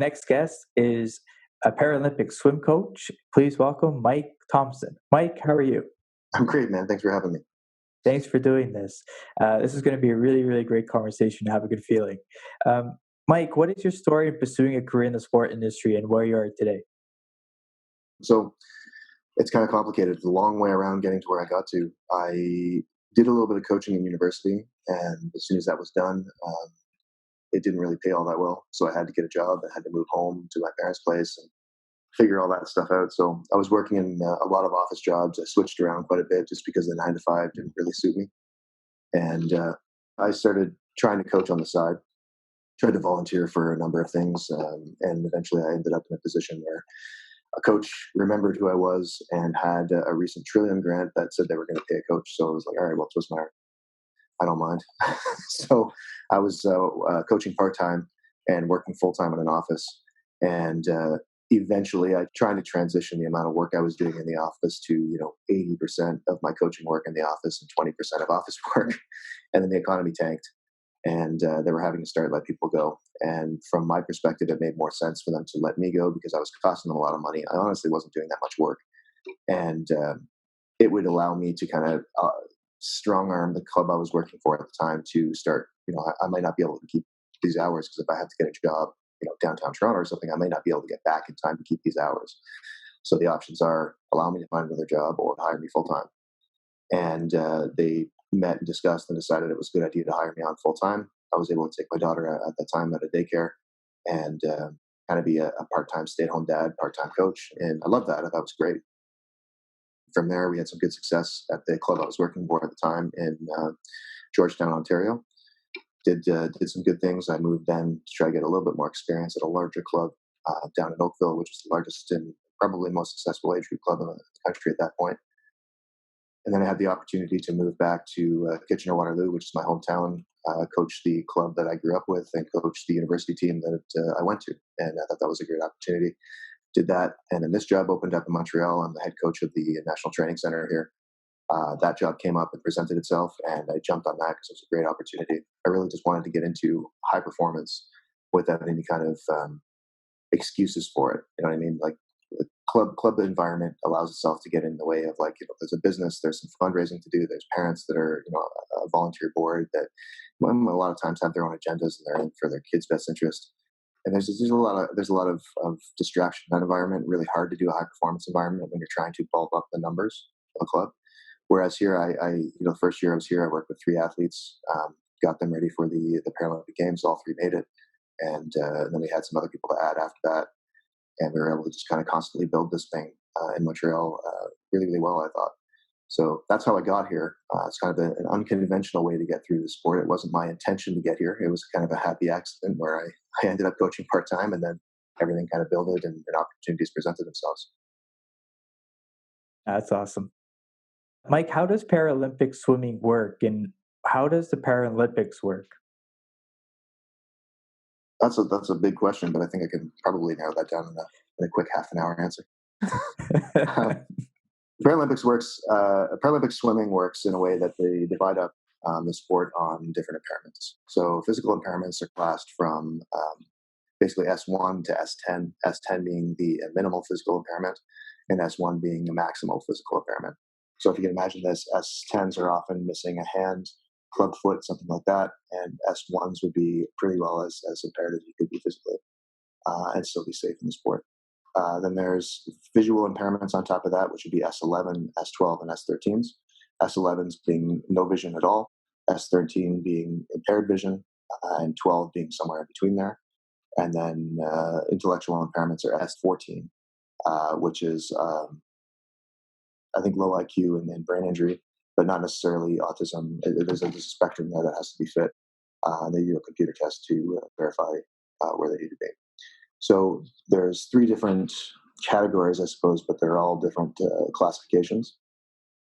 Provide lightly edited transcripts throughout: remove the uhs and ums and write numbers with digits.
next guest is a Paralympic swim coach. Please welcome Mike Thompson. Mike, how are you? I'm great, man. Thanks for having me. Thanks for doing this. This is going to be a really, really great conversation. I have a good feeling. Mike, what is your story in pursuing a career in the sport industry and where you are today? So it's kind of complicated. It's a long way around getting to where I got to. I did a little bit of coaching in university, and as soon as that was done, it didn't really pay all that well. So I had to get a job. I had to move home to my parents' place and figure all that stuff out. So I was working in a lot of office jobs. I switched around quite a bit just because the 9 to 5 didn't really suit me. And I started trying to coach on the side, tried to volunteer for a number of things. And eventually I ended up in a position where a coach remembered who I was and had a recent Trillium grant that said they were going to pay a coach. So I was like, all right, well, twist my arm. I don't mind. So I was coaching part-time and working full-time in an office. And eventually I tried to transition the amount of work I was doing in the office to, 80% of my coaching work in the office and 20% of office work. And then the economy tanked and they were having to start let people go. And from my perspective, it made more sense for them to let me go because I was costing them a lot of money. I honestly wasn't doing that much work. And it would allow me to kind of strong arm the club I was working for at the time to start, I might not be able to keep these hours because if I had to get a job, downtown Toronto or something, I may not be able to get back in time to keep these hours. So the options are allow me to find another job or hire me full time. And they met and discussed and decided it was a good idea to hire me on full time. I was able to take my daughter at that time at a daycare and kind of be a part-time stay-at-home dad, part-time coach. And I loved that. I thought it was great. From there, we had some good success at the club I was working for at the time in Georgetown, Ontario. Did some good things. I moved then to try to get a little bit more experience at a larger club down in Oakville, which is the largest and probably most successful age group club in the country at that point. And then I had the opportunity to move back to Kitchener-Waterloo, which is my hometown, coach the club that I grew up with and coach the university team that I went to. And I thought that was a great opportunity. Did that. And then this job opened up in Montreal. I'm the head coach of the National Training Center here. That job came up and presented itself, and I jumped on that because it was a great opportunity. I really just wanted to get into high performance without any kind of excuses for it. You know what I mean? Like the club environment allows itself to get in the way of there's a business, there's some fundraising to do, there's parents that are a volunteer board that a lot of times have their own agendas and they're in for their kids' best interest. And there's a lot of distraction in that environment. Really hard to do a high performance environment when you're trying to bulk up the numbers of a club. Whereas here, the first year I was here, I worked with 3 athletes, got them ready for the Paralympic Games. All 3 made it, and then we had some other people to add after that, and we were able to just kind of constantly build this thing in Montreal really, really well, I thought. So that's how I got here. It's kind of an unconventional way to get through the sport. It wasn't my intention to get here. It was kind of a happy accident where I ended up coaching part-time, and then everything kind of built and opportunities presented themselves. That's awesome. Mike, how does Paralympic swimming work and how does the Paralympics work? That's a big question, but I think I can probably narrow that down in a quick half an hour answer. Paralympic swimming works in a way that they divide up the sport on different impairments. So physical impairments are classed from basically S1 to S10, S10 being the minimal physical impairment and S1 being the maximal physical impairment. So if you can imagine this, S10s are often missing a hand, club foot, something like that, and S1s would be pretty well as impaired as you could be physically and still be safe in the sport. Then there's visual impairments on top of that, which would be S11, S12, and S13s. S11s being no vision at all, S13 being impaired vision, and 12 being somewhere in between there. And then intellectual impairments are S14, which is I think low IQ and brain injury, but not necessarily autism. There's a spectrum there that has to be fit. They do a computer test to verify where they need to be. So there's 3 different categories, I suppose, but they're all different classifications.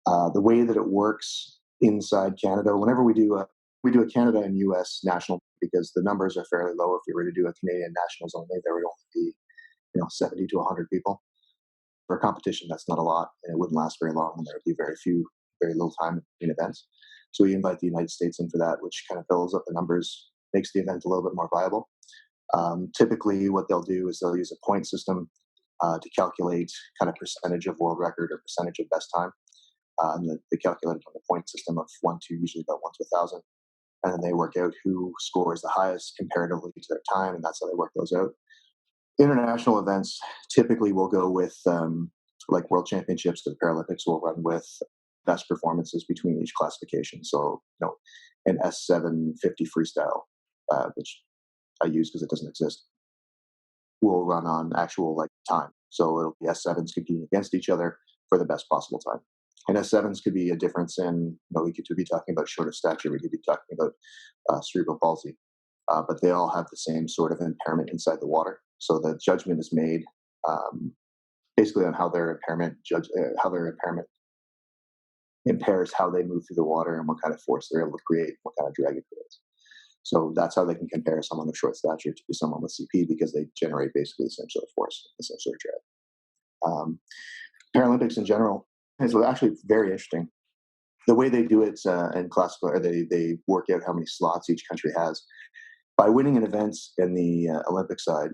The way that it works inside Canada, whenever we do a Canada and U.S. national, because the numbers are fairly low. If you were to do a Canadian nationals only, there would only be 70 to 100 people. For a competition, that's not a lot, and it wouldn't last very long, and there would be very little time between events. So we invite the United States in for that, which kind of fills up the numbers, makes the event a little bit more viable. Typically, what they'll do is they'll use a point system to calculate kind of percentage of world record or percentage of best time. And they calculate it on the point system of 1 to usually about 1 to 1,000. And then they work out who scores the highest comparatively to their time, and that's how they work those out. International events typically will go with like World Championships to the Paralympics will run with best performances between each classification. So, an S750 freestyle, which I use because it doesn't exist, will run on actual like time. So it'll be S7s competing against each other for the best possible time. And S7s could be a difference in, we could be talking about short of stature, we could be talking about cerebral palsy, but they all have the same sort of impairment inside the water. So the judgment is made basically on how their impairment impairs how they move through the water and what kind of force they're able to create, what kind of drag it creates. So that's how they can compare someone of short stature to someone with CP, because they generate basically the same sort of force, the same sort of drag. Paralympics in general is actually very interesting. The way they do it in classical, or they work out how many slots each country has. By winning an event in the Olympic side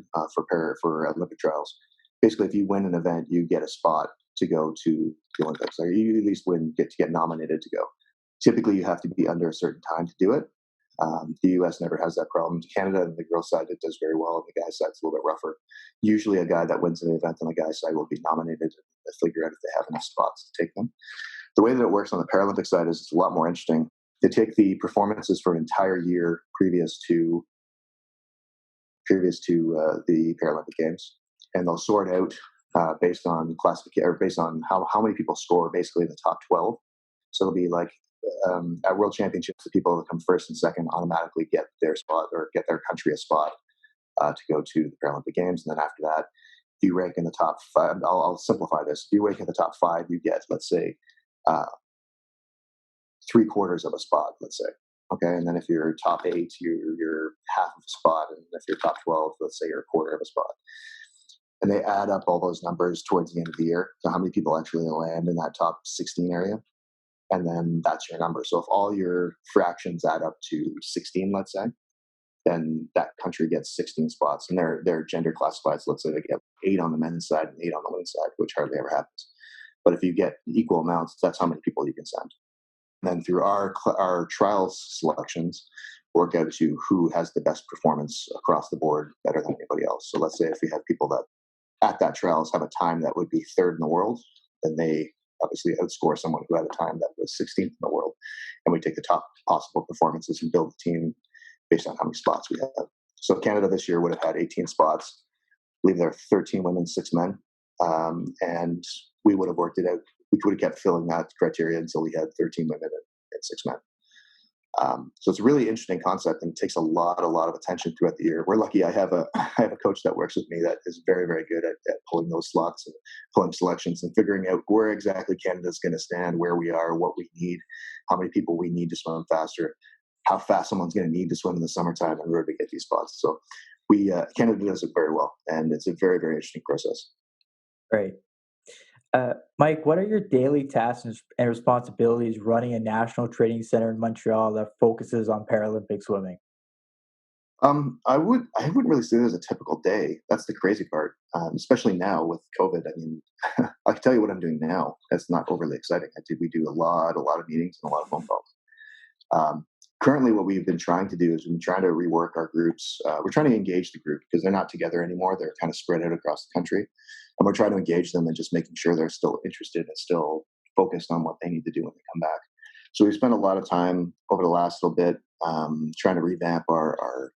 for Olympic trials, basically if you win an event, you get a spot to go to the Olympics, or you at least get nominated to go. Typically, you have to be under a certain time to do it. The U.S. never has that problem. Canada, and the girls' side, it does very well. And the guys' side, it's a little bit rougher. Usually, a guy that wins an event on the guys' side will be nominated to figure out if they have enough spots to take them. The way that it works on the Paralympic side is it's a lot more interesting. They take the performances for an entire year previous to the Paralympic Games, and they'll sort out based on classification, or based on how many people score basically in the top 12. So it'll be like at World Championships, the people that come first and second automatically get their spot or get their country a spot to go to the Paralympic Games. And then after that, if you rank in the top five, I'll simplify this. If you rank in the top five, you get, let's say, 3/4 of a spot, let's say. Okay, and then if you're top 8, you're half of a spot, and if you're top 12, let's say you're a quarter of a spot. And they add up all those numbers towards the end of the year. So how many people actually land in that top 16 area? And then that's your number. So if all your fractions add up to 16, let's say, then that country gets 16 spots. And they're gender classified. So let's say they get 8 on the men's side and 8 on the women's side, which hardly ever happens. But if you get equal amounts, that's how many people you can send. And then through our trials selections, work out to who has the best performance across the board, better than anybody else. So let's say if we have people that at that trials have a time that would be 3rd in the world, then they obviously outscore someone who had a time that was 16th in the world. And we take the top possible performances and build the team based on how many spots we have. So Canada this year would have had 18 spots. I believe there are 13 women, 6 men. And we would have worked it out. We would have kept filling that criteria until we had 13 women and 6 men. So it's a really interesting concept, and it takes a lot of attention throughout the year. We're lucky. I have a coach that works with me that is very, very good at pulling those slots and pulling selections and figuring out where exactly Canada's going to stand, where we are, what we need, how many people we need to swim faster, how fast someone's going to need to swim in the summertime in order to get these spots. So Canada does it very well, and it's a very, very interesting process. Great. Mike, what are your daily tasks and responsibilities running a national training center in Montreal that focuses on Paralympic swimming? I wouldn't really say there's a typical day. That's the crazy part, especially now with COVID. I mean, I can tell you what I'm doing now. That's not overly exciting. We do a lot of meetings and a lot of phone calls. Currently, what we've been trying to do is we've been trying to rework our groups. We're trying to engage the group because they're not together anymore. They're kind of spread out across the country. And we're trying to engage them and just making sure they're still interested and still focused on what they need to do when they come back. So we spent a lot of time over the last little bit trying to revamp our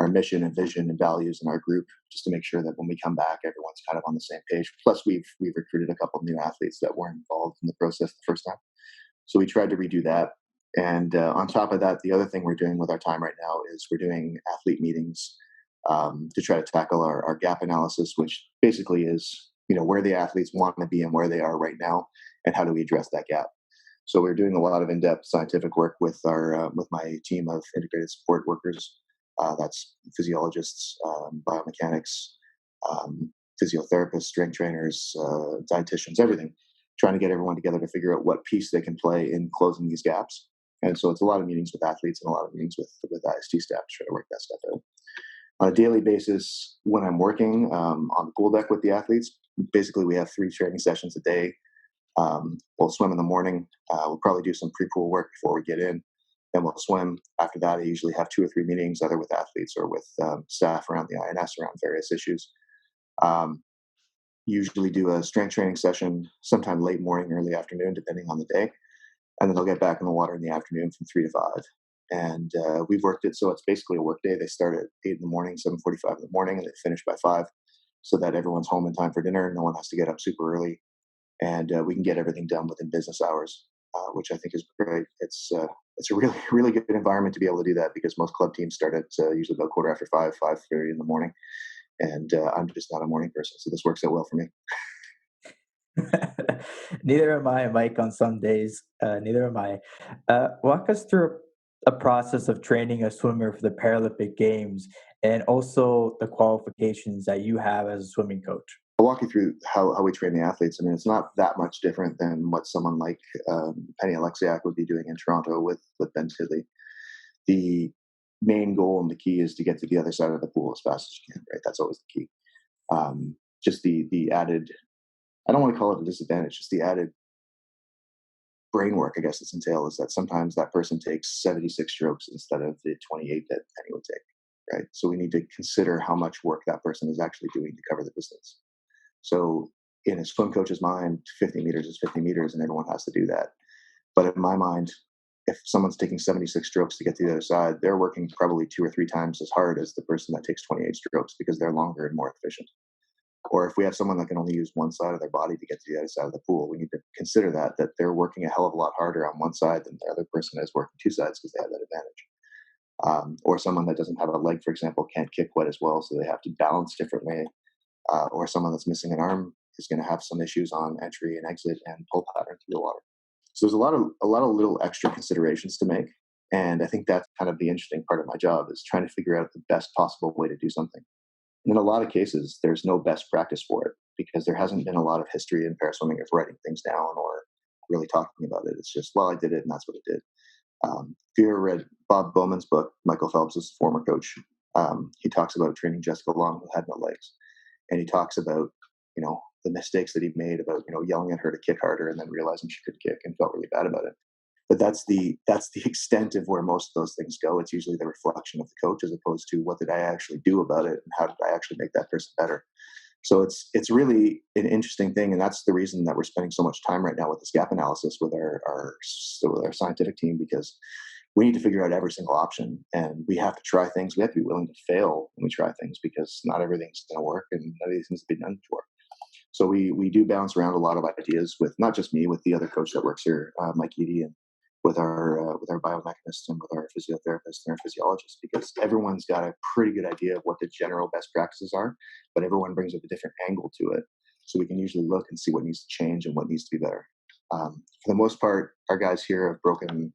mission and vision and values in our group, just to make sure that when we come back, everyone's kind of on the same page. Plus, we've recruited a couple of new athletes that weren't involved in the process the first time. So we tried to redo that. And on top of that, the other thing we're doing with our time right now is we're doing athlete meetings to try to tackle our gap analysis, which basically is, where the athletes want to be and where they are right now, and how do we address that gap. So we're doing a lot of in-depth scientific work with my team of integrated support workers. That's physiologists, biomechanics, physiotherapists, strength trainers, dietitians, everything. Trying to get everyone together to figure out what piece they can play in closing these gaps. And so it's a lot of meetings with athletes and a lot of meetings with IST staff to try to work that stuff out. On a daily basis, when I'm working on the pool deck with the athletes, basically we have 3 training sessions a day. We'll swim in the morning. We'll probably do some pre-pool work before we get in. Then we'll swim. After that, I usually have 2 or 3 meetings, either with athletes or with staff around the INS around various issues. Um, Usually do a strength training session sometime late morning, early afternoon, depending on the day. And then they'll get back in the water in the afternoon from 3 to 5. And we've worked it so it's basically a work day. They start at 8 in the morning, 7:45 in the morning, and they finish by 5, so that everyone's home in time for dinner. No one has to get up super early, and we can get everything done within business hours, which I think is great. It's a really really good environment to be able to do that, because most club teams start at usually about quarter after 5, 5:30 in the morning, and I'm just not a morning person, so this works out well for me. Neither am I, Mike, on some days. Neither am I. Walk us through a process of training a swimmer for the Paralympic Games and also the qualifications that you have as a swimming coach. I'll walk you through how we train the athletes. I mean, it's not that much different than what someone like Penny Alexiak would be doing in Toronto with Ben Tidley. The main goal and the key is to get to the other side of the pool as fast as you can, right? That's always the key. Just the added, I don't want to call it a disadvantage, just the added brain work, I guess, it's entailed, is that sometimes that person takes 76 strokes instead of the 28 that Penny would take, right? So we need to consider how much work that person is actually doing to cover the distance. So in a swim coach's mind, 50 meters is 50 meters and everyone has to do that. But in my mind, if someone's taking 76 strokes to get to the other side, they're working probably 2 or 3 times as hard as the person that takes 28 strokes, because they're longer and more efficient. Or if we have someone that can only use one side of their body to get to the other side of the pool, we need to consider that they're working a hell of a lot harder on one side than the other person is working 2 sides, because they have that advantage. Or someone that doesn't have a leg, for example, can't kick quite as well, so they have to balance differently. Or someone that's missing an arm is going to have some issues on entry and exit and pull pattern through the water. So there's a lot of little extra considerations to make, and I think that's kind of the interesting part of my job, is trying to figure out the best possible way to do something. And in a lot of cases, there's no best practice for it, because there hasn't been a lot of history in paraswimming of writing things down or really talking about it. It's just, well, I did it and that's what it did. If you ever read Bob Bowman's book, Michael Phelps' former coach, he talks about training Jessica Long, who had no legs, and he talks about, the mistakes that he made about, yelling at her to kick harder and then realizing she could kick and felt really bad about it. But that's the extent of where most of those things go. It's usually the reflection of the coach, as opposed to what did I actually do about it and how did I actually make that person better. So it's really an interesting thing, and that's the reason that we're spending so much time right now with this gap analysis with our scientific team, because we need to figure out every single option, and we have to try things. We have to be willing to fail when we try things, because not everything's going to work and none of these things have been done before. So we do bounce around a lot of ideas with not just me, with the other coach that works here, Mike Eady, and with our biomechanists and with our physiotherapists and our physiologists, because everyone's got a pretty good idea of what the general best practices are, but everyone brings up a different angle to it. So we can usually look and see what needs to change and what needs to be better. For the most part, our guys here have broken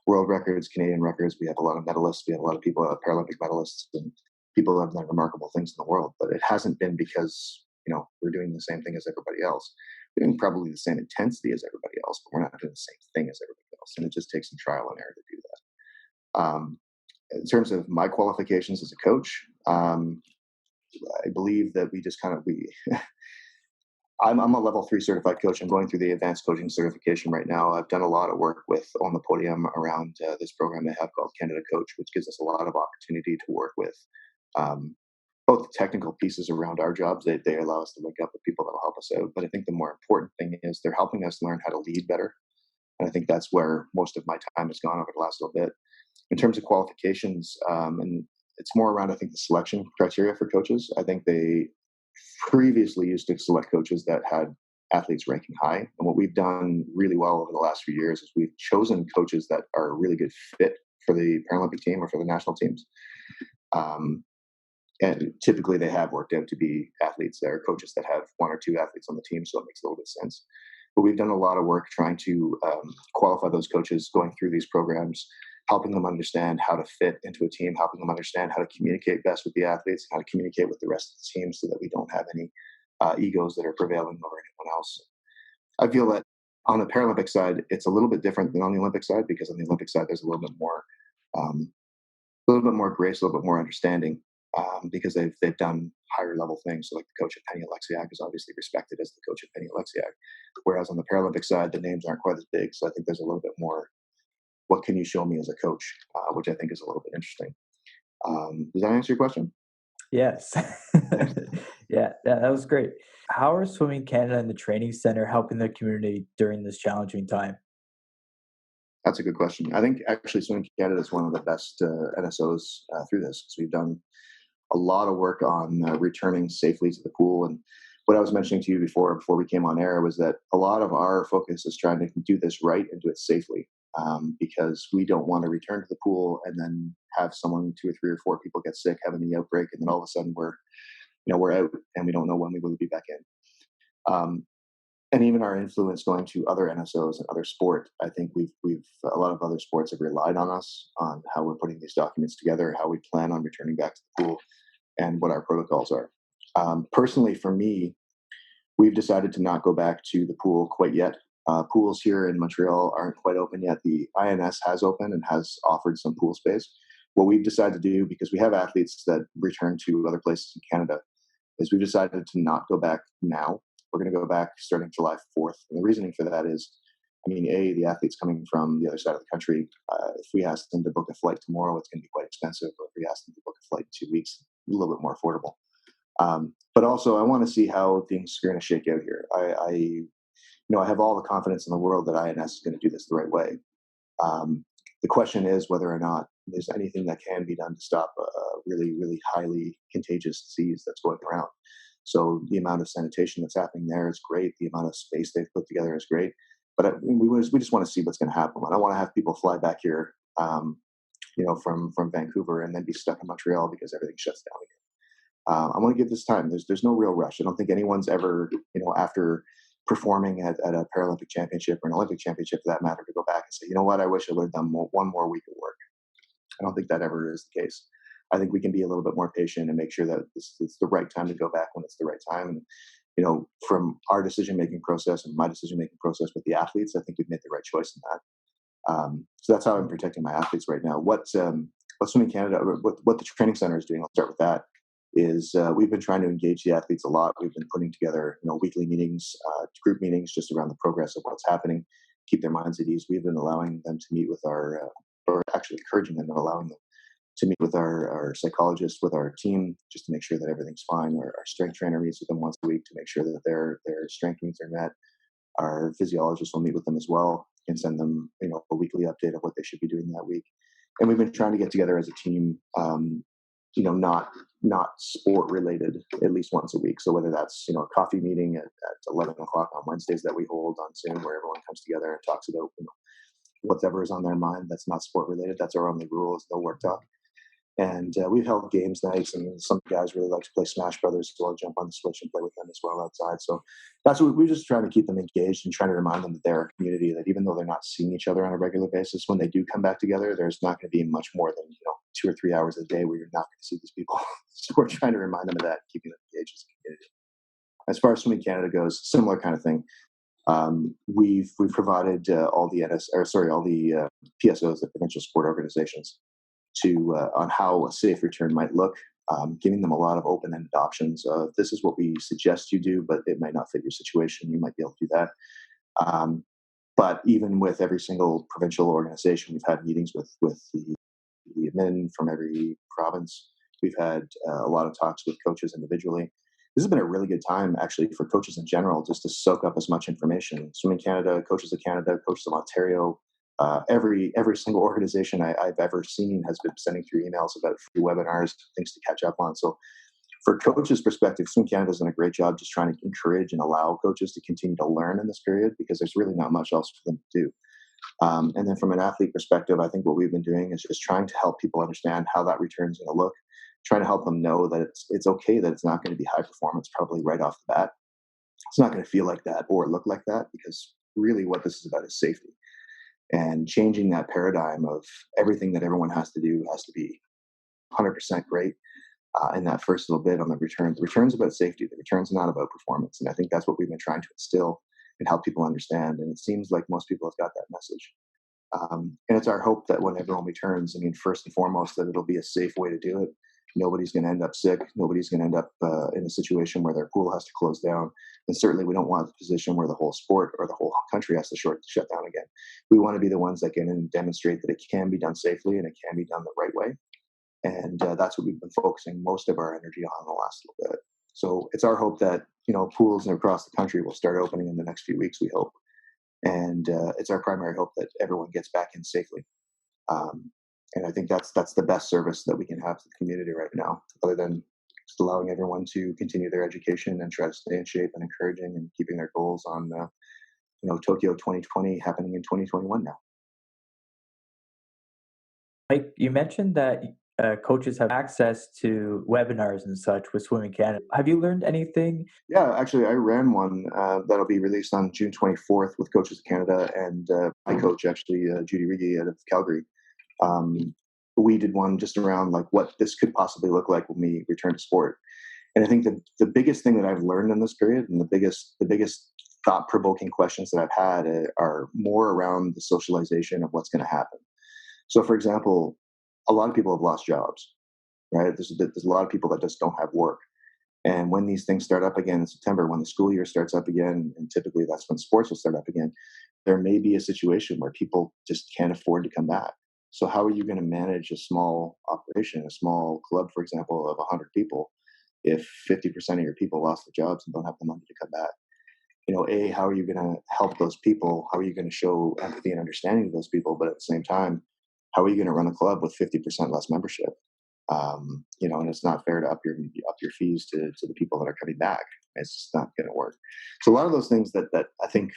world records, Canadian records. We have a lot of medalists. We have a lot of people, Paralympic medalists, and people who have done remarkable things in the world. But it hasn't been because we're doing the same thing as everybody else. We're doing probably the same intensity as everybody else, but we're not doing the same thing as everybody else. And it just takes some trial and error to do that. In terms of my qualifications as a coach, I believe that we just kind of I'm a level 3 certified coach. I'm going through the advanced coaching certification right now. I've done a lot of work with On the Podium around this program they have called Canada Coach, which gives us a lot of opportunity to work with both the technical pieces around our jobs. They allow us to link up with people that will help us out. But I think the more important thing is they're helping us learn how to lead better. And I think that's where most of my time has gone over the last little bit. In terms of qualifications, and it's more around, I think, the selection criteria for coaches. I think they previously used to select coaches that had athletes ranking high. And what we've done really well over the last few years is we've chosen coaches that are a really good fit for the Paralympic team or for the national teams. And typically they have worked out to be athletes. There are coaches that have 1 or 2 athletes on the team, so it makes a little bit of sense. But we've done a lot of work trying to qualify those coaches, going through these programs, helping them understand how to fit into a team, helping them understand how to communicate best with the athletes, how to communicate with the rest of the team, so that we don't have any egos that are prevailing over anyone else. I feel that on the Paralympic side, it's a little bit different than on the Olympic side, because on the Olympic side, there's a little bit more grace, a little bit more understanding. because they've done higher level things. So like the coach at Penny Alexiak is obviously respected as the coach at Penny Alexiak, whereas on the Paralympic side, the names aren't quite as big. So I think there's a little bit more. What can you show me as a coach, which I think is a little bit interesting. Does that answer your question? Yes. Yeah. Yeah, yeah, that was great. How are Swimming Canada and the training center helping the community during this challenging time? That's a good question. I think actually Swimming Canada is one of the best NSOs through this because we've done a lot of work on returning safely to the pool. And what I was mentioning to you before we came on air was that a lot of our focus is trying to do this right and do it safely, because we don't want to return to the pool and then have someone, two or three or four people get sick, having the outbreak, and then all of a sudden we're out and we don't know when we will be back in. And even our influence going to other NSOs and other sport, I think we've a lot of other sports have relied on us on how we're putting these documents together, how we plan on returning back to the pool, and what our protocols are. Personally, for me, we've decided to not go back to the pool quite yet. Pools here in Montreal aren't quite open yet. The INS has opened and has offered some pool space. What we've decided to do, because we have athletes that return to other places in Canada, is we've decided to not go back now. We're going to go back starting July 4th. And the reasoning for that is, I mean, the athletes coming from the other side of the country, if we ask them to book a flight tomorrow, it's going to be quite expensive. Or if we ask them to book a flight in 2 weeks, a little bit more affordable. But also, I want to see how things are going to shake out here. I have all the confidence in the world that INS is going to do this the right way. The question is whether or not there's anything that can be done to stop a really, really highly contagious disease that's going around. So the amount of sanitation that's happening there is great. The amount of space they've put together is great. But we just want to see what's going to happen. I don't want to have people fly back here, from Vancouver and then be stuck in Montreal because everything shuts down again. I want to give this time. There's no real rush. I don't think anyone's ever, after performing at a Paralympic championship or an Olympic championship for that matter, to go back and say, you know what, I wish I would have done one more week of work. I don't think that ever is the case. I think we can be a little bit more patient and make sure that it's the right time to go back when it's the right time. And from our decision making process and my decision making process with the athletes, I think we've made the right choice in that. So that's how I'm protecting my athletes right now. What Swimming Canada, what the training center is doing, I'll start with that, is we've been trying to engage the athletes a lot. We've been putting together weekly meetings, group meetings, just around the progress of what's happening, keep their minds at ease. We've been allowing them to meet with or actually encouraging them and allowing them to meet with our psychologists, with our team, just to make sure that everything's fine. Our strength trainer meets with them once a week to make sure that their strength needs are met. Our physiologist will meet with them as well and send them, a weekly update of what they should be doing that week. And we've been trying to get together as a team, not sport related, at least once a week. So whether that's a coffee meeting at 11 o'clock on Wednesdays that we hold on Zoom, where everyone comes together and talks about whatever is on their mind that's not sport related. That's our only rule, is no work talk. And we've held games nights, and some guys really like to play Smash Brothers, so I'll jump on the Switch and play with them as well outside. So that's what we're just trying to keep them engaged and trying to remind them that they're a community, that even though they're not seeing each other on a regular basis, when they do come back together, there's not going to be much more than 2 or 3 hours a day where you're not going to see these people. So we're trying to remind them of that, keeping them engaged as a community. As far as Swimming Canada goes, similar kind of thing. We've provided all the PSOs, the provincial sport organizations, to on how a safe return might look, giving them a lot of open-ended options of, this is what we suggest you do, but it might not fit your situation. You might be able to do that. But even with every single provincial organization, we've had meetings with the admin from every province. We've had a lot of talks with coaches individually. This has been a really good time, actually, for coaches in general, just to soak up as much information. Swimming Canada, Coaches of Ontario, every single organization I've ever seen has been sending through emails about free webinars, things to catch up on. So for coaches' perspective, Swim Canada's done a great job just trying to encourage and allow coaches to continue to learn in this period, because there's really not much else for them to do. And then from an athlete perspective, I think what we've been doing is just trying to help people understand how that return is going to look, trying to help them know that it's okay, that it's not going to be high performance probably right off the bat. It's not going to feel like that or look like that, because really what this is about is safety. And changing that paradigm of everything that everyone has to do has to be 100% great. In that first little bit on the return's about safety. The return's not about performance. And I think that's what we've been trying to instill and help people understand. And it seems like most people have got that message. And it's our hope that when everyone returns, I mean, first and foremost, that it'll be a safe way to do it. Nobody's going to end up sick. Nobody's going to end up in a situation where their pool has to close down. And certainly, we don't want a position where the whole sport or the whole country has to shut down again. We want to be the ones that can demonstrate that it can be done safely and it can be done the right way. And that's what we've been focusing most of our energy on the last little bit. So it's our hope that pools across the country will start opening in the next few weeks. We hope, and it's our primary hope that everyone gets back in safely. Um, and I think that's the best service that we can have to the community right now, other than just allowing everyone to continue their education and try to stay in shape and encouraging and keeping their goals on Tokyo 2020 happening in 2021 now. Like you mentioned that coaches have access to webinars and such with Swimming Canada. Have you learned anything? Yeah, actually, I ran one that'll be released on June 24th with Coaches of Canada and my coach, actually, Judy Riggi out of Calgary. Um, we did one just around like what this could possibly look like when we return to sport. And I think the biggest thing that I've learned in this period, and the biggest thought provoking questions that I've had are more around the socialization of what's going to happen. So, for example, a lot of people have lost jobs, right? There's a lot of people that just don't have work. And when these things start up again in September, when the school year starts up again, and typically that's when sports will start up again, there may be a situation where people just can't afford to come back. So how are you going to manage a small operation, a small club, for example, of 100 people, if 50% of your people lost their jobs and don't have the money to come back? How are you going to help those people? How are you going to show empathy and understanding to those people? But at the same time, how are you going to run a club with 50% less membership? And it's not fair to up your fees to the people that are coming back. It's just not going to work. So a lot of those things that I think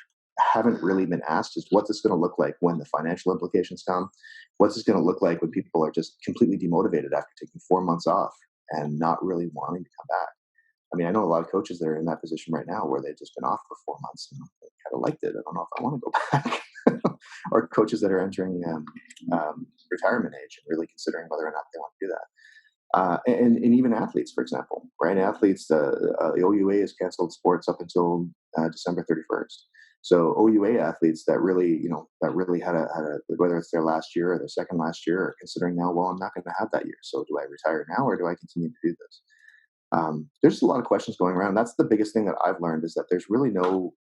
haven't really been asked is what's this going to look like when the financial implications come? What's this going to look like when people are just completely demotivated after taking 4 months off and not really wanting to come back? I mean, I know a lot of coaches that are in that position right now where they've just been off for 4 months and they kind of liked it. I don't know if I want to go back. Or coaches that are entering retirement age and really considering whether or not they want to do that. And even athletes, for example, right? Athletes, the OUA has canceled sports up until December 31st. So OUA athletes that really had a whether it's their last year or their second last year, are considering now, well, I'm not going to have that year. So do I retire now or do I continue to do this? There's just a lot of questions going around. That's the biggest thing that I've learned is that there's really no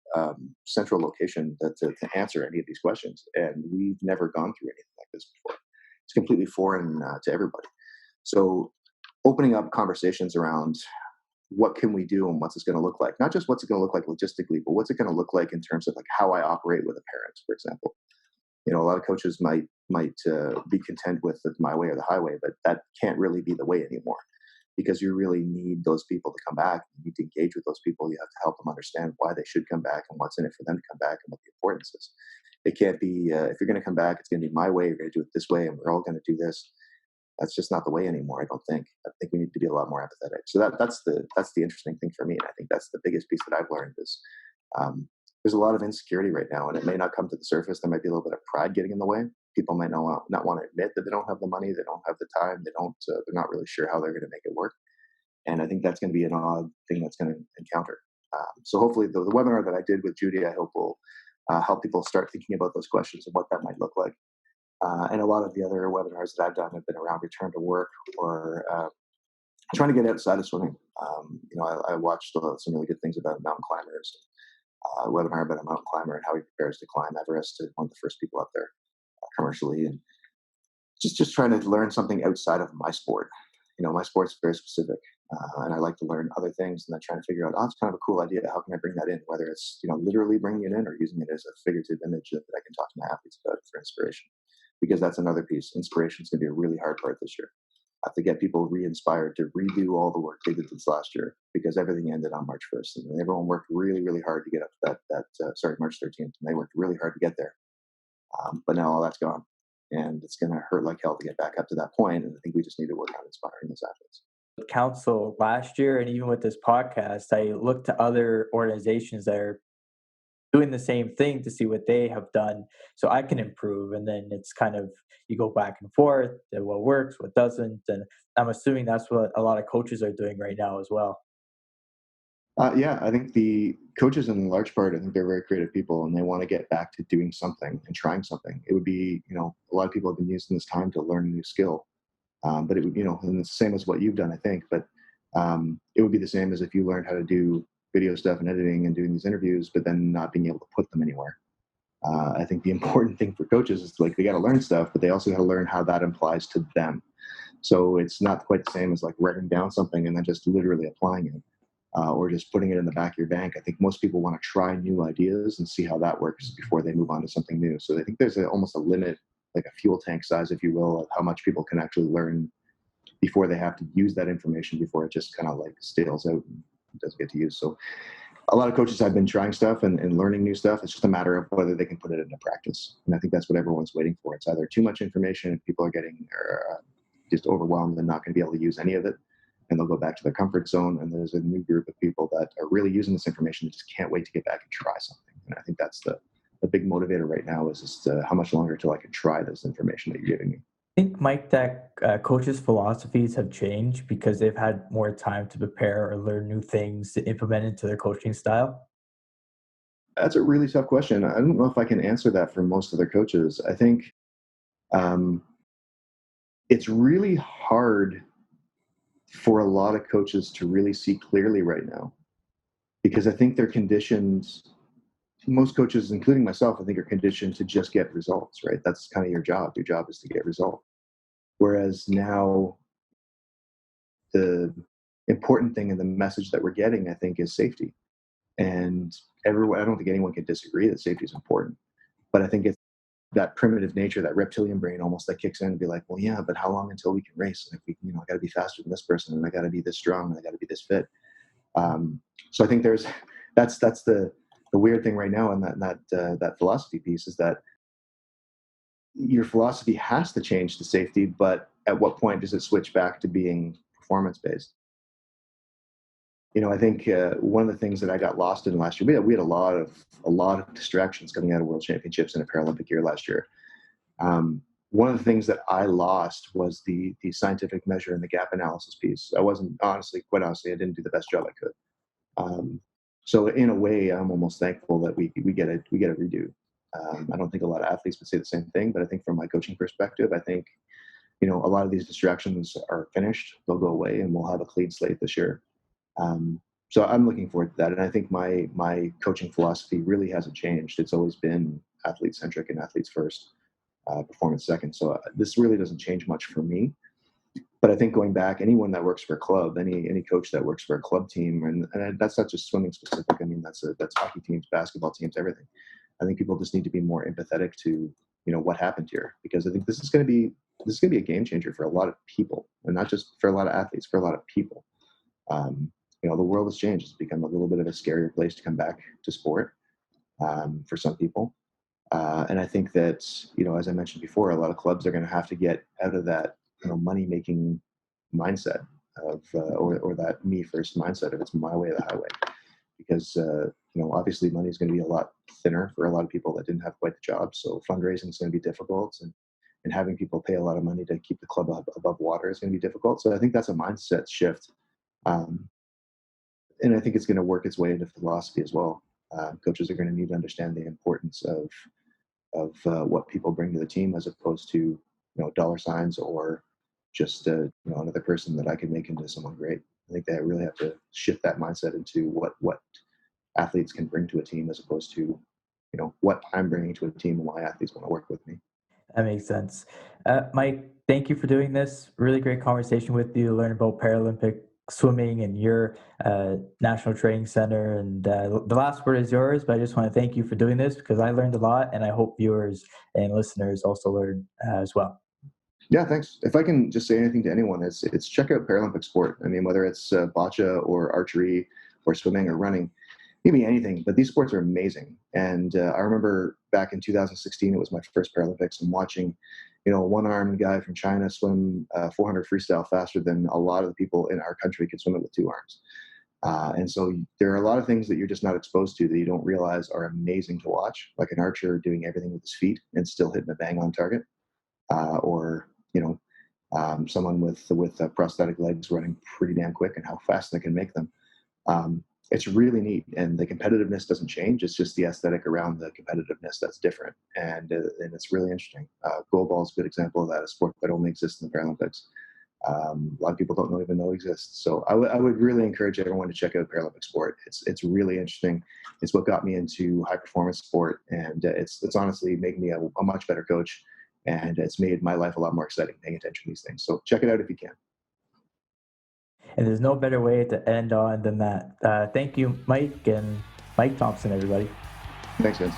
central location to answer any of these questions. And we've never gone through anything like this before. It's completely foreign to everybody. So opening up conversations around what can we do and what's this going to look like? Not just what's it going to look like logistically, but what's it going to look like in terms of like how I operate with a parent, for example. A lot of coaches might be content with the my way or the highway, but that can't really be the way anymore because you really need those people to come back. You need to engage with those people. You have to help them understand why they should come back and what's in it for them to come back and what the importance is. It can't be if you're going to come back, it's going to be my way. You're going to do it this way, and we're all going to do this. That's just not the way anymore. I don't think. I think we need to be a lot more empathetic. So that's the interesting thing for me, and I think that's the biggest piece that I've learned is um, there's a lot of insecurity right now, and it may not come to the surface. There might be a little bit of pride getting in the way. People might not want to admit that they don't have the money, they don't have the time, they're not really sure how they're going to make it work. And I think that's going to be an odd thing that's going to encounter. So hopefully, the webinar that I did with Judy, I hope will help people start thinking about those questions and what that might look like. And a lot of the other webinars that I've done have been around return to work or trying to get outside of swimming. I watched some really good things about mountain climbers. A webinar about a mountain climber and how he prepares to climb Everest, to one of the first people up there commercially, and just trying to learn something outside of my sport. My sport's very specific, and I like to learn other things, and then trying to figure out, it's kind of a cool idea. How can I bring that in? Whether it's literally bringing it in or using it as a figurative image that I can talk to my athletes about for inspiration. Because that's another piece. Inspiration is going to be a really hard part this year. I have to get people re-inspired to redo all the work they did this last year because everything ended on March 1st, and everyone worked really, really hard to get up to March 13th, and they worked really hard to get there. But now all that's gone, and it's going to hurt like hell to get back up to that point. And I think we just need to work on inspiring those athletes. Council last year, and even with this podcast, I looked to other organizations that are doing the same thing to see what they have done so I can improve. And then it's kind of, you go back and forth, and what works, what doesn't. And I'm assuming that's what a lot of coaches are doing right now as well. Yeah, I think the coaches, in large part, I think they're very creative people, and they want to get back to doing something and trying something. It would be, a lot of people have been using this time to learn a new skill. But it would, and it's the same as what you've done, I think. But it would be the same as if you learned how to do video stuff and editing and doing these interviews, but then not being able to put them anywhere. I think the important thing for coaches is like they got to learn stuff, but they also got to learn how that applies to them. So it's not quite the same as like writing down something and then just literally applying it, or just putting it in the back of your bank. I think most people want to try new ideas and see how that works before they move on to something new. So I think there's almost a limit, like a fuel tank size, if you will, of how much people can actually learn before they have to use that information, before it just kind of like stales out and doesn't get to use. So a lot of coaches have been trying stuff and learning new stuff. It's just a matter of whether they can put it into practice. And I think that's what everyone's waiting for. It's either too much information and people are getting just overwhelmed and not going to be able to use any of it, and they'll go back to their comfort zone. And there's a new group of people that are really using this information and just can't wait to get back and try something. And I think that's the big motivator right now is just how much longer till I can try this information that you're giving me. Think, Mike, that coaches' philosophies have changed because they've had more time to prepare or learn new things to implement into their coaching style? That's a really tough question. I don't know if I can answer that for most of their coaches. I think um, it's really hard for a lot of coaches to really see clearly right now because I think they're conditioned. Most coaches, including myself, I think are conditioned to just get results, right? That's kind of your job. Your job is to get results. Whereas now, the important thing and the message that we're getting, I think, is safety. And everyone, I don't think anyone can disagree that safety is important. But I think it's that primitive nature, that reptilian brain almost that kicks in and be like, well, yeah, but how long until we can race? And if we, I got to be faster than this person, and I got to be this strong, and I got to be this fit. Um, so I think there's that's the weird thing right now, and that philosophy piece is that your philosophy has to change to safety, but at what point does it switch back to being performance based? I think one of the things that I got lost in last year, we had a lot of distractions coming out of World Championships and a Paralympic year last year. One of the things that I lost was the scientific measure and the gap analysis piece. I wasn't quite honestly, I didn't do the best job I could. Um, so in a way, I'm almost thankful that we get a redo. I don't think a lot of athletes would say the same thing, but I think from my coaching perspective, I think a lot of these distractions are finished. They'll go away, and we'll have a clean slate this year. Um, so I'm looking forward to that, and I think my coaching philosophy really hasn't changed. It's always been athlete centric and athletes first, performance second. So this really doesn't change much for me. But I think going back, anyone that works for a club, any coach that works for a club team, and that's not just swimming specific. I mean, that's hockey teams, basketball teams, everything. I think people just need to be more empathetic to what happened here, because I think this is going to be a game changer for a lot of people, and not just for a lot of athletes, for a lot of people. The world has changed. It's become a little bit of a scarier place to come back to sport for some people. And I think that, as I mentioned before, a lot of clubs are going to have to get out of that, money making mindset of, or that me first mindset of it's my way or the highway. Because, obviously money is going to be a lot thinner for a lot of people that didn't have quite the job. So fundraising is going to be difficult. And having people pay a lot of money to keep the club above water is going to be difficult. So I think that's a mindset shift. Um, and I think it's going to work its way into philosophy as well. Coaches are going to need to understand the importance of what people bring to the team, as opposed to dollar signs, or just another person that I can make into someone great. I think they really have to shift that mindset into what athletes can bring to a team, as opposed to what I'm bringing to a team and why athletes want to work with me. That makes sense. Mike, thank you for doing this. Really great conversation with you to learn about Paralympic swimming and your national training center. And the last word is yours, but I just want to thank you for doing this because I learned a lot, and I hope viewers and listeners also learn as well. Yeah, thanks. If I can just say anything to anyone, it's check out Paralympic sport. I mean, whether it's bocce or archery or swimming or running, maybe anything, but these sports are amazing. And I remember back in 2016, it was my first Paralympics, and watching, a one-armed guy from China swim 400 freestyle faster than a lot of the people in our country could swim it with two arms. And so there are a lot of things that you're just not exposed to that you don't realize are amazing to watch, like an archer doing everything with his feet and still hitting a bang on target, or someone with prosthetic legs running pretty damn quick and how fast they can make them. It's really neat, and the competitiveness doesn't change. It's just the aesthetic around the competitiveness that's different, and it's really interesting. Goalball is a good example of that, a sport that only exists in the Paralympics. A lot of people don't even know exists. So I would really encourage everyone to check out Paralympic sport. It's really interesting. It's what got me into high performance sport, and it's honestly made me a much better coach, and it's made my life a lot more exciting paying attention to these things. So check it out if you can. And there's no better way to end on than that. Thank you, Mike and Mike Thompson, everybody. Thanks, Vince.